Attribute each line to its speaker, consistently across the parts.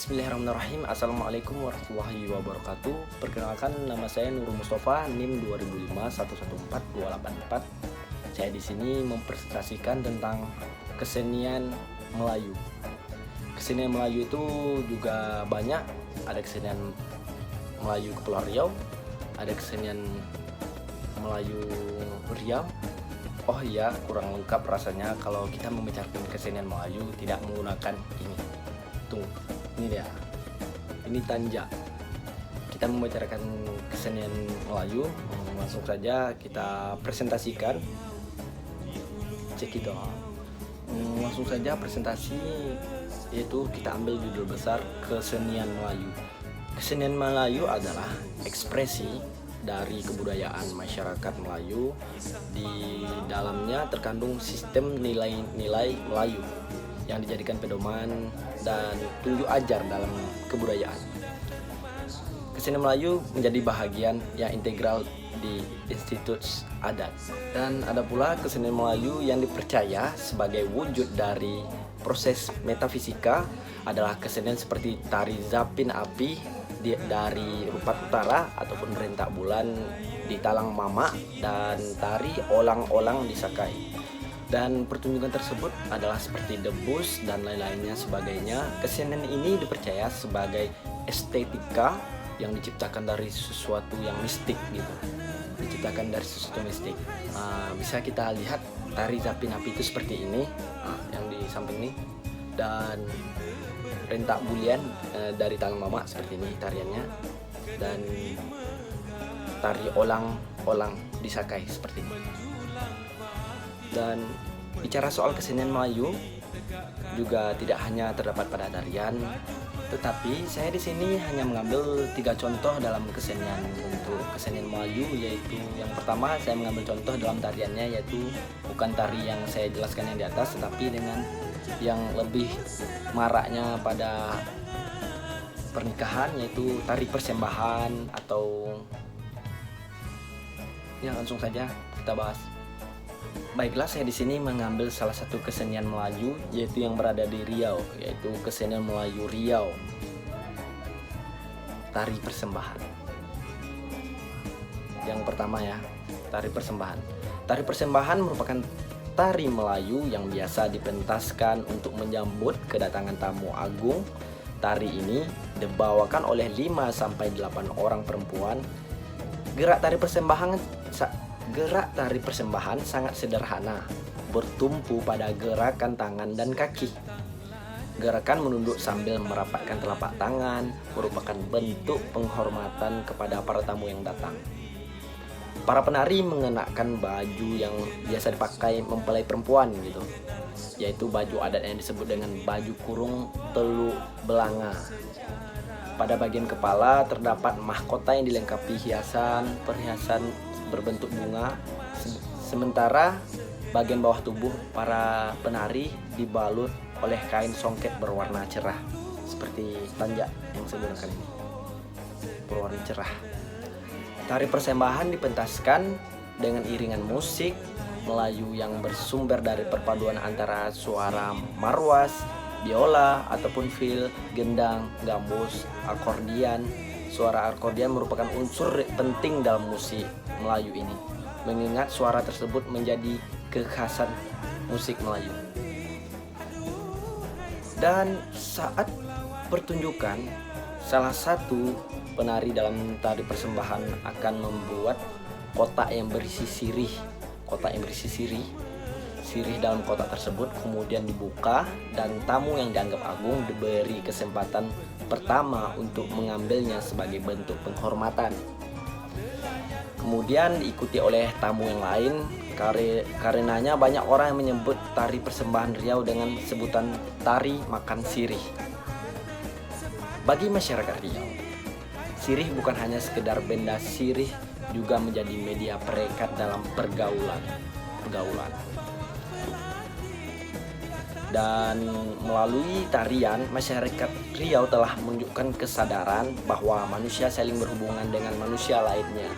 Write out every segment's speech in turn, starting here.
Speaker 1: Bismillahirrahmanirrahim. Assalamualaikum warahmatullahi wabarakatuh. Perkenalkan, nama saya Nurul Mustafa, NIM 2005114284. Saya di sini mempresentasikan tentang kesenian Melayu. Kesenian Melayu itu juga banyak. Ada kesenian Melayu Kepulauan Riau, ada kesenian Melayu Riau. Oh iya, kurang lengkap rasanya kalau kita membicarakan kesenian Melayu tidak menggunakan ini. Tuh, ini dia. Ini tanja. Kita membicarakan kesenian Melayu, langsung saja kita presentasikan. Cek itu. Langsung saja presentasi, yaitu kita ambil judul besar kesenian Melayu. Kesenian Melayu adalah ekspresi dari kebudayaan masyarakat Melayu. Di dalamnya terkandung sistem nilai-nilai Melayu yang dijadikan pedoman dan tunjuk ajar dalam kebudayaan. Kesenian Melayu menjadi bahagian yang integral di institut adat. Dan ada pula kesenian Melayu yang dipercaya sebagai wujud dari proses metafisika adalah kesenian seperti tari Zapin Api dari Rupat Utara ataupun rentak bulan di Talang Mama dan tari Olang-olang di Sakai. Dan pertunjukan tersebut adalah seperti debus dan lain-lainnya sebagainya. Kesenian ini dipercaya sebagai estetika yang diciptakan dari sesuatu yang mistik gitu. Diciptakan dari sesuatu mistik. Bisa kita lihat tari Zapin Api itu seperti ini, yang di samping ini. Dan rentak bulian dari Talang Mama seperti ini tariannya. Dan tari Olang-olang di Sakai seperti ini. Dan bicara soal kesenian Melayu juga tidak hanya terdapat pada tarian, tetapi saya di sini hanya mengambil 3 contoh dalam kesenian untuk kesenian Melayu, yaitu yang pertama saya mengambil contoh dalam tariannya, yaitu bukan tari yang saya jelaskan yang di atas, tetapi dengan yang lebih maraknya pada pernikahan, yaitu tari persembahan atau ya langsung saja kita bahas. Baiklah, saya di sini mengambil salah satu kesenian Melayu yaitu yang berada di Riau, yaitu kesenian Melayu Riau. Tari persembahan. Yang pertama ya, tari persembahan. Tari persembahan merupakan tari Melayu yang biasa dipentaskan untuk menyambut kedatangan tamu agung. Tari ini dibawakan oleh 5 sampai 8 orang perempuan. Gerak tari persembahan sangat sederhana, bertumpu pada gerakan tangan dan kaki. Gerakan menunduk sambil merapatkan telapak tangan merupakan bentuk penghormatan kepada para tamu yang datang. Para penari mengenakan baju yang biasa dipakai mempelai perempuan gitu, yaitu baju adat yang disebut dengan baju kurung telu belanga. Pada bagian kepala terdapat mahkota yang dilengkapi perhiasan berbentuk bunga, sementara bagian bawah tubuh para penari dibalut oleh kain songket berwarna cerah seperti tanja yang saya gunakan ini, berwarna cerah. Tari persembahan dipentaskan dengan iringan musik Melayu yang bersumber dari perpaduan antara suara marwas, biola ataupun fil, gendang, gambus, akordian. Suara akordian merupakan unsur penting dalam musik Melayu ini, mengingat suara tersebut menjadi kekhasan musik Melayu. Dan saat pertunjukan, salah satu penari dalam tari persembahan akan membuat kotak yang berisi sirih. Sirih dalam kotak tersebut kemudian dibuka dan tamu yang dianggap agung diberi kesempatan pertama untuk mengambilnya sebagai bentuk penghormatan. Kemudian diikuti oleh tamu yang lain. Karenanya banyak orang yang menyebut tari persembahan Riau dengan sebutan tari makan sirih. Bagi masyarakat Riau, sirih bukan hanya sekedar benda, sirih juga menjadi media perekat dalam pergaulan. Dan melalui tarian, masyarakat Riau telah menunjukkan kesadaran bahwa manusia saling berhubungan dengan manusia lainnya.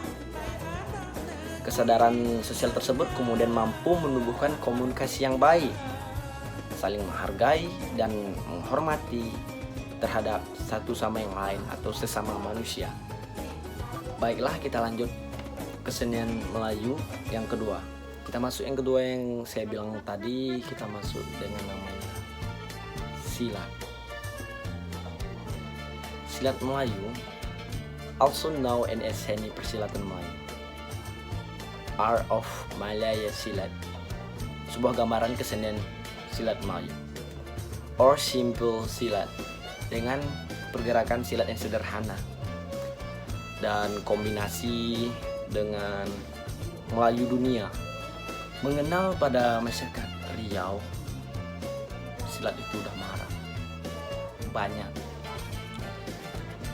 Speaker 1: Kesadaran sosial tersebut kemudian mampu menumbuhkan komunikasi yang baik, saling menghargai dan menghormati, terhadap satu sama yang lain atau sesama manusia. Baiklah, kita lanjut kesenian Melayu yang kedua. Kita masuk yang kedua yang saya bilang tadi, kita masuk dengan namanya silat. Silat Melayu, also known as seni persilatan Melayu, Art of Malaya Silat, sebuah gambaran kesenian silat Melayu, or simple silat, dengan pergerakan silat yang sederhana dan kombinasi dengan Melayu dunia. Mengenal pada masyarakat Riau, silat itu udah marak, banyak.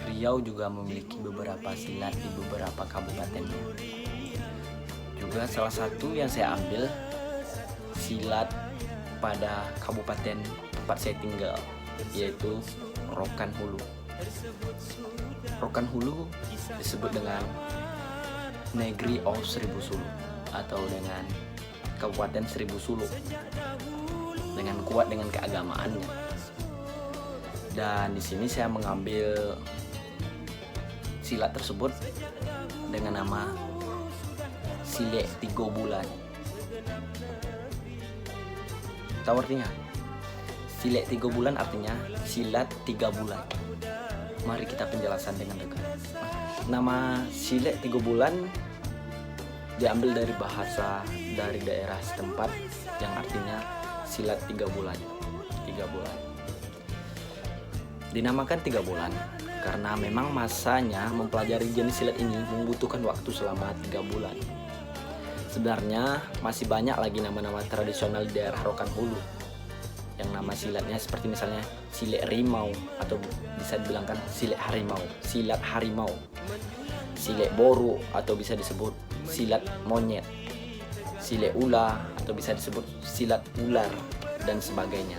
Speaker 1: Riau juga memiliki beberapa silat di beberapa kabupatennya. Juga salah satu yang saya ambil silat pada kabupaten tempat saya tinggal, yaitu Rokan Hulu. Rokan Hulu disebut dengan Negeri of Seribu Suluk atau dengan Kabupaten Seribu Suluk, dengan kuat dengan keagamaannya. Dan di sini saya mengambil silat tersebut dengan nama Silet 3 bulan. Tahu artinya? Silet 3 bulan artinya silat 3 bulan. Mari kita penjelasan dengan dekat. Nama silet 3 bulan diambil dari bahasa dari daerah setempat yang artinya silat 3 bulan. 3 bulan. Dinamakan 3 bulan karena memang masanya mempelajari jenis silat ini membutuhkan waktu selama 3 bulan. Sebenarnya masih banyak lagi nama-nama tradisional di daerah Rokan Hulu yang nama silatnya seperti misalnya silet rimau atau bisa dibilangkan silet harimau, silat harimau, silet boru atau bisa disebut silat monyet, silet ular atau bisa disebut silat ular dan sebagainya.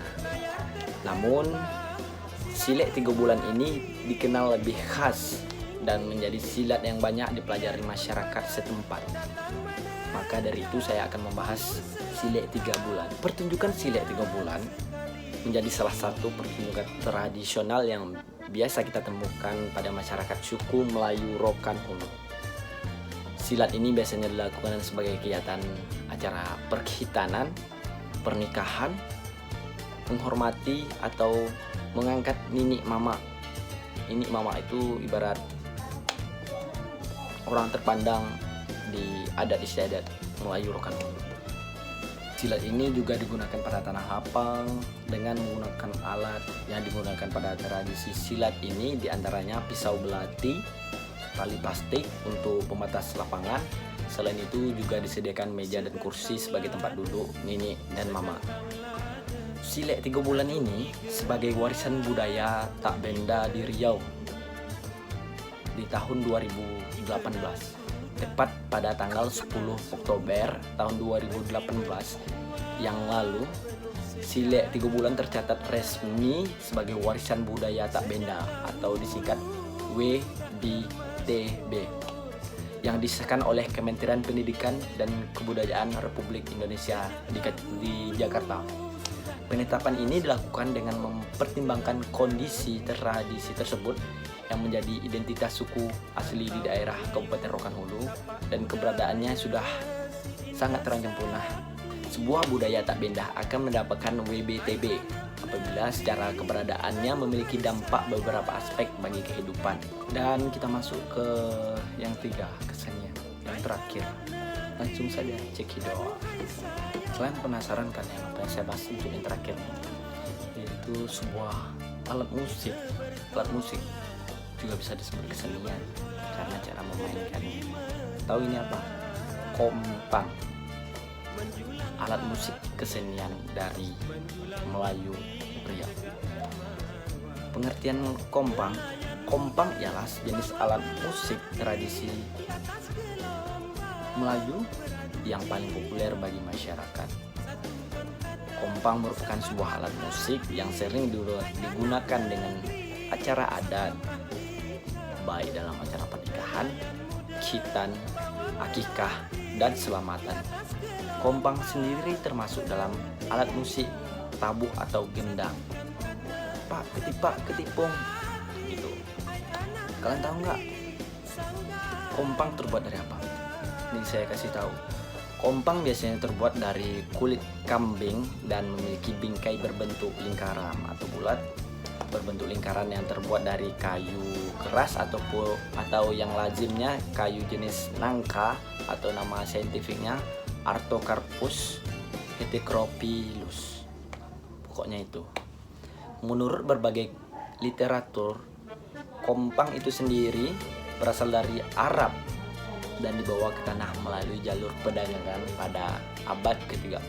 Speaker 1: Namun silet 3 bulan ini dikenal lebih khas dan menjadi silat yang banyak dipelajari masyarakat setempat. Maka dari itu saya akan membahas silet 3 bulan. Pertunjukan silet 3 bulan menjadi salah satu pertunjukan tradisional yang biasa kita temukan pada masyarakat suku Melayu Rokan Hulu. Silat ini biasanya dilakukan sebagai kegiatan acara perkhitanan, pernikahan, menghormati atau mengangkat nini mama. Nini mama itu ibarat orang terpandang di adat istiadat Melayu Rokan Hulu. Silat ini juga digunakan pada tanah lapang dengan menggunakan alat yang digunakan pada tradisi silat ini, diantaranya pisau belati, tali plastik untuk pembatas lapangan. Selain itu juga disediakan meja dan kursi sebagai tempat duduk nini dan mama. Silet 3 bulan ini sebagai warisan budaya tak benda di Riau di tahun 2018, tepat pada tanggal 10 Oktober tahun 2018 yang lalu. Silet 3 bulan tercatat resmi sebagai warisan budaya tak benda atau disingkat WBTB yang disahkan oleh Kementerian Pendidikan dan Kebudayaan Republik Indonesia di Jakarta. Penetapan ini dilakukan dengan mempertimbangkan kondisi tradisi tersebut yang menjadi identitas suku asli di daerah Kabupaten Rokan Hulu dan keberadaannya sudah sangat terancam punah. Sebuah budaya tak benda akan mendapatkan WBTB apabila secara keberadaannya memiliki dampak beberapa aspek bagi kehidupan. Dan kita masuk ke yang 3, kesenian yang terakhir. Langsung saja cekidot. Kalian penasaran kan yang apa yang saya bahas untuk yang terakhir, yaitu sebuah alat musik. Alat musik juga bisa disebut kesenian karena cara memainkannya. Tahu ini apa? Kompang. Alat musik kesenian dari Melayu Riau. Pengertian kompang. Kompang ialah jenis alat musik tradisi Melayu yang paling populer bagi masyarakat. Kompang merupakan sebuah alat musik yang sering digunakan dengan acara adat, baik dalam acara pernikahan, khitan, akikah, dan selamatan. Kompang sendiri termasuk dalam alat musik tabuh atau gendang. ketipak, ketipak, ketipung gitu. Kalian tahu nggak kompang terbuat dari apa? Ini saya kasih tahu. Kompang biasanya terbuat dari kulit kambing dan memiliki bingkai berbentuk lingkaran atau bulat, berbentuk lingkaran yang terbuat dari kayu keras atau yang lazimnya kayu jenis nangka atau nama saintifiknya Artocarpus heterocropylus. Pokoknya itu. Menurut berbagai literatur, kompang itu sendiri berasal dari Arab dan dibawa ke tanah melalui jalur perdagangan pada abad ke-13.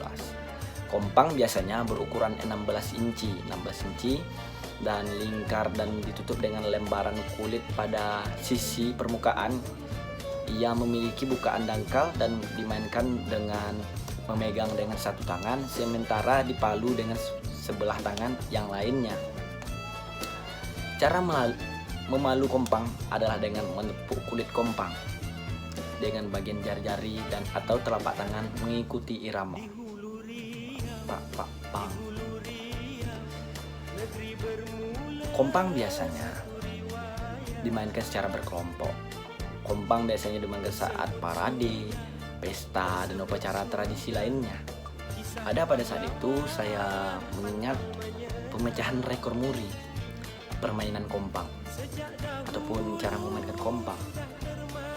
Speaker 1: Kompang biasanya berukuran 16 inci dan lingkar dan ditutup dengan lembaran kulit pada sisi permukaan. Ia memiliki bukaan dangkal dan dimainkan dengan memegang dengan satu tangan, sementara dipalu dengan sebelah tangan yang lainnya. Cara memalu kompang adalah dengan menepuk kulit kompang dengan bagian jari-jari dan atau telapak tangan mengikuti irama. Pak, pak, pang. Kompang biasanya dimainkan secara berkelompok. Kompang biasanya dimainkan saat parade, pesta, dan upacara tradisi lainnya. Pada saat itu saya mengingat pemecahan rekor muri permainan kompang ataupun cara memainkan kompang.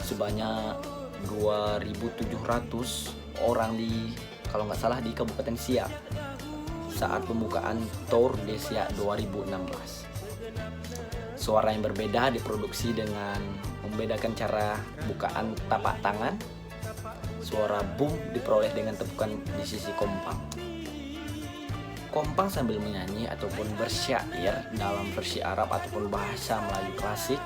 Speaker 1: Sebanyak 2.700 orang kalau nggak salah di Kabupaten Siak saat pembukaan Tour de Siak 2016. Suara yang berbeda diproduksi dengan membedakan cara bukaan tapak tangan. Suara boom diperoleh dengan tepukan di sisi kompang. Kompang sambil menyanyi ataupun bersyair dalam versi Arab ataupun bahasa Melayu klasik.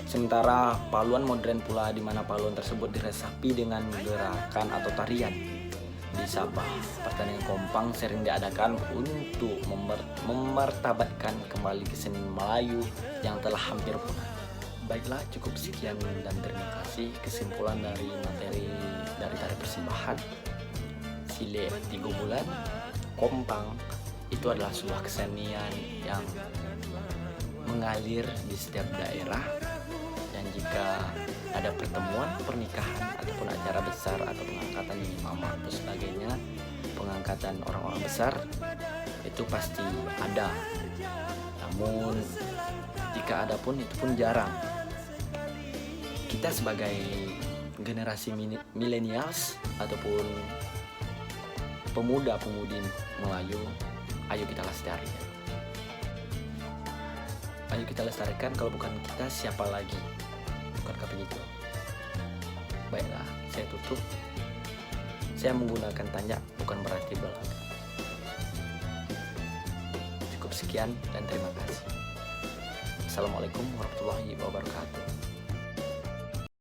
Speaker 1: Sementara paluan modern pula di mana paluan tersebut diresapi dengan gerakan atau tarian. Di Sabah, pertandingan kompang sering diadakan untuk memartabatkan kembali kesenian Melayu yang telah hampir punah. Baiklah, cukup sekian dan terima kasih kesimpulan dari materi dari tari persembahan Sile 3 bulan. Kompang itu adalah sebuah kesenian yang mengalir di setiap daerah. Dan jika ada pertemuan, pernikahan, ataupun acara besar atau pengangkatan imam atau sebagainya, pengangkatan orang-orang besar, itu pasti ada. Namun jika ada pun itu pun jarang. Kita sebagai generasi millennials ataupun pemuda-pemudi Melayu, ayo kita lestarikan. Ayo kita lestarikan, kalau bukan kita siapa lagi? Bukankah begitu? Baiklah, saya tutup. Saya menggunakan tanya, bukan berarti belakang. Cukup sekian dan terima kasih. Assalamualaikum warahmatullahi wabarakatuh.